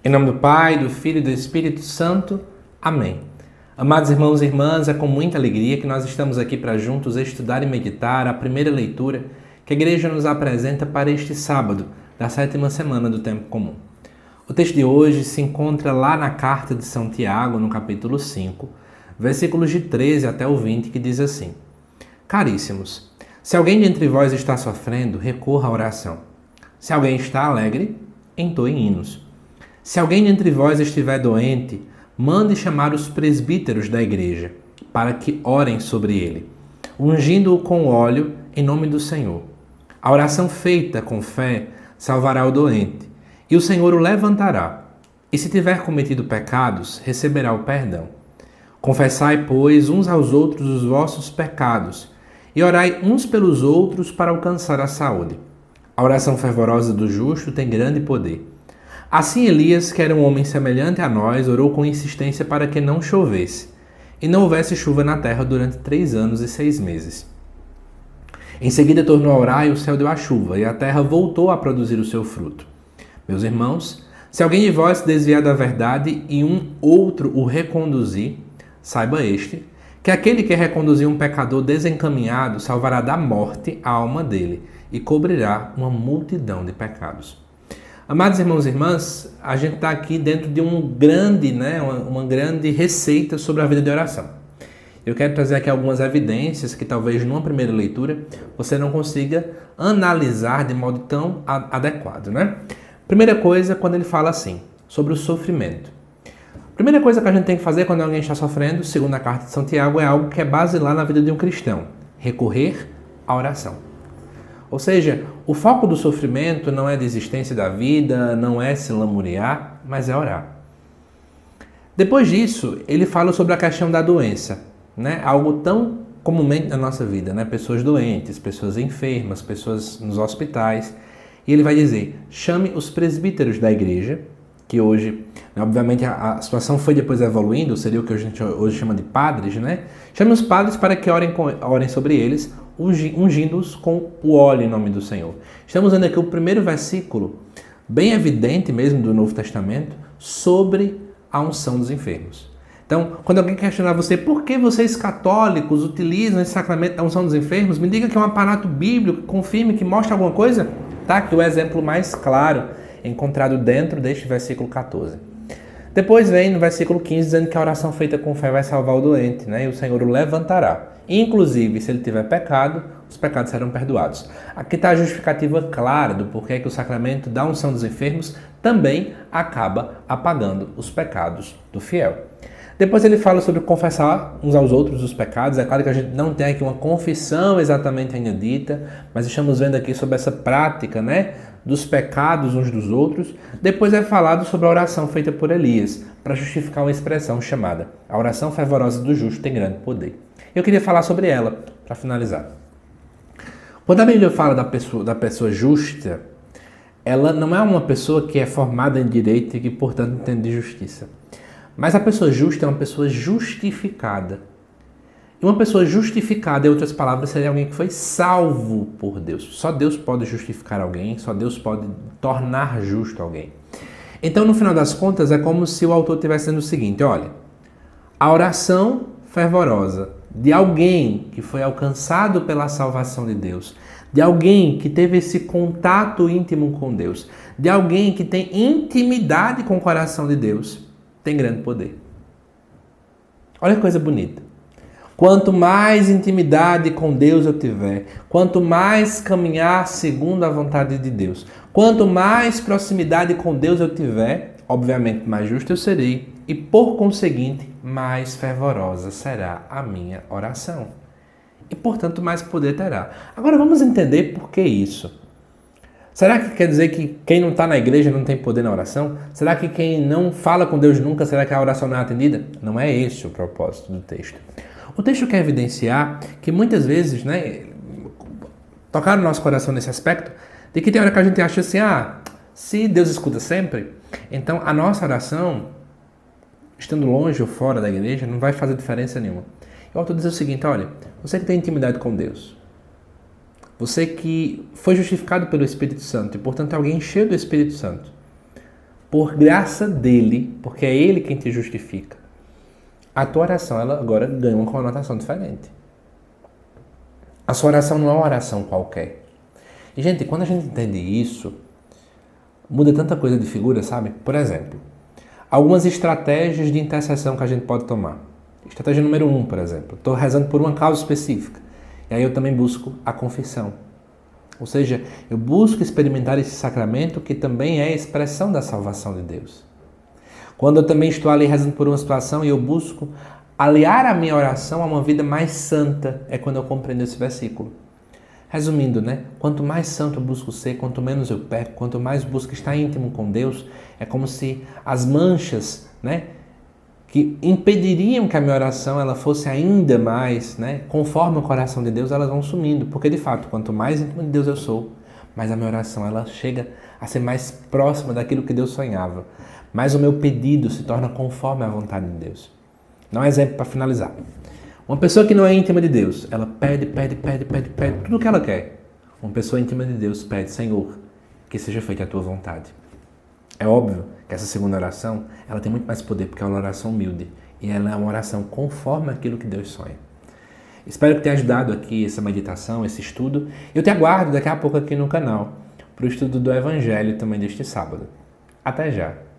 Em nome do Pai, do Filho e do Espírito Santo. Amém. Amados irmãos e irmãs, é com muita alegria que nós estamos aqui para juntos estudar e meditar a primeira leitura que a Igreja nos apresenta para este sábado, da 7ª semana do Tempo Comum. O texto de hoje se encontra lá na carta de São Tiago, no capítulo 5, versículos de 13 até o 20, que diz assim: Caríssimos, se alguém de entre vós está sofrendo, recorra à oração. Se alguém está alegre, entoe hinos. Se alguém dentre vós estiver doente, mande chamar os presbíteros da igreja, para que orem sobre ele, ungindo-o com óleo em nome do Senhor. A oração feita com fé salvará o doente, e o Senhor o levantará. E se tiver cometido pecados, receberá o perdão. Confessai, pois, uns aos outros os vossos pecados, e orai uns pelos outros para alcançar a saúde. A oração fervorosa do justo tem grande poder. Assim Elias, que era um homem semelhante a nós, orou com insistência para que não chovesse, e não houvesse chuva na terra durante 3 anos e 6 meses. Em seguida tornou a orar e o céu deu a chuva, e a terra voltou a produzir o seu fruto. Meus irmãos, se alguém de vós se desviar da verdade e um outro o reconduzir, saiba este, que aquele que reconduzir um pecador desencaminhado salvará da morte a alma dele, e cobrirá uma multidão de pecados. Amados irmãos e irmãs, a gente está aqui dentro de uma grande receita sobre a vida de oração. Eu quero trazer aqui algumas evidências que talvez numa primeira leitura você não consiga analisar de modo tão adequado, né? Primeira coisa, quando ele fala assim, sobre o sofrimento. Primeira coisa que a gente tem que fazer quando alguém está sofrendo, segundo a carta de São Tiago, é algo que é basilar na vida de um cristão: recorrer à oração. Ou seja, o foco do sofrimento não é a desistência da vida, não é se lamuriar, mas é orar. Depois disso, ele fala sobre a questão da doença, né? Algo tão comumente na nossa vida, né? Pessoas doentes, pessoas enfermas, pessoas nos hospitais. E ele vai dizer: chame os presbíteros da igreja, que hoje, obviamente, a situação foi depois evoluindo, seria o que a gente hoje chama de padres, né? Chame os padres para que orem sobre eles, ungindo-os com o óleo em nome do Senhor. Estamos vendo aqui o primeiro versículo, bem evidente mesmo do Novo Testamento, sobre a unção dos enfermos. Então, quando alguém questionar você, por que vocês católicos utilizam esse sacramento da unção dos enfermos, me diga que é um aparato bíblico, confirme, que mostra alguma coisa. Tá aqui o exemplo mais claro, encontrado dentro deste versículo 14. Depois vem no versículo 15 dizendo que a oração feita com fé vai salvar o doente, né? E o Senhor o levantará. Inclusive, se ele tiver pecado, os pecados serão perdoados. Aqui está a justificativa clara do porquê que o sacramento da unção dos enfermos também acaba apagando os pecados do fiel. Depois ele fala sobre confessar uns aos outros os pecados. É claro que a gente não tem aqui uma confissão exatamente ainda dita, mas estamos vendo aqui sobre essa prática, né, dos pecados uns dos outros. Depois é falado sobre a oração feita por Elias, para justificar uma expressão chamada: a oração fervorosa do justo tem grande poder. Eu queria falar sobre ela, para finalizar. Quando a Bíblia fala da pessoa justa, ela não é uma pessoa que é formada em direito e que, portanto, entende de justiça. Mas a pessoa justa é uma pessoa justificada. E uma pessoa justificada, em outras palavras, seria alguém que foi salvo por Deus. Só Deus pode justificar alguém, só Deus pode tornar justo alguém. Então, no final das contas, é como se o autor estivesse dizendo o seguinte: olha, a oração fervorosa de alguém que foi alcançado pela salvação de Deus, de alguém que teve esse contato íntimo com Deus, de alguém que tem intimidade com o coração de Deus, tem grande poder. Olha que coisa bonita. Quanto mais intimidade com Deus eu tiver, quanto mais caminhar segundo a vontade de Deus, quanto mais proximidade com Deus eu tiver, obviamente mais justo eu serei e, por conseguinte, mais fervorosa será a minha oração. E, portanto, mais poder terá. Agora vamos entender por que isso. Será que quer dizer que quem não está na igreja não tem poder na oração? Será que quem não fala com Deus nunca, será que a oração não é atendida? Não é esse o propósito do texto. O texto quer evidenciar que muitas vezes, né, tocar no nosso coração nesse aspecto, de que tem hora que a gente acha assim: se Deus escuta sempre, então a nossa oração, estando longe ou fora da igreja, não vai fazer diferença nenhuma. E o autor diz o seguinte: olha, você que tem intimidade com Deus, você que foi justificado pelo Espírito Santo e, portanto, é alguém cheio do Espírito Santo, por graça dele, porque é ele quem te justifica, a tua oração ela agora ganha uma conotação diferente. A sua oração não é uma oração qualquer. E, gente, quando a gente entende isso, muda tanta coisa de figura, sabe? Por exemplo, algumas estratégias de intercessão que a gente pode tomar. Estratégia número 1, por exemplo. Estou rezando por uma causa específica. E aí eu também busco a confissão. Ou seja, eu busco experimentar esse sacramento que também é a expressão da salvação de Deus. Quando eu também estou ali rezando por uma situação e eu busco aliar a minha oração a uma vida mais santa, é quando eu compreendo esse versículo. Resumindo, né? Quanto mais santo eu busco ser, quanto menos eu peco, quanto mais busco estar íntimo com Deus, é como se as manchas, né, que impediriam que a minha oração ela fosse ainda mais, né, conforme o coração de Deus, elas vão sumindo. Porque, de fato, quanto mais íntimo de Deus eu sou, mais a minha oração ela chega a ser mais próxima daquilo que Deus sonhava. Mais o meu pedido se torna conforme a vontade de Deus. Dá um exemplo para finalizar. Uma pessoa que não é íntima de Deus, ela pede tudo o que ela quer. Uma pessoa íntima de Deus pede, Senhor, que seja feita a tua vontade. É óbvio que essa segunda oração, ela tem muito mais poder, porque é uma oração humilde. E ela é uma oração conforme aquilo que Deus sonha. Espero que tenha ajudado aqui essa meditação, esse estudo. Eu te aguardo daqui a pouco aqui no canal, para o estudo do Evangelho também deste sábado. Até já!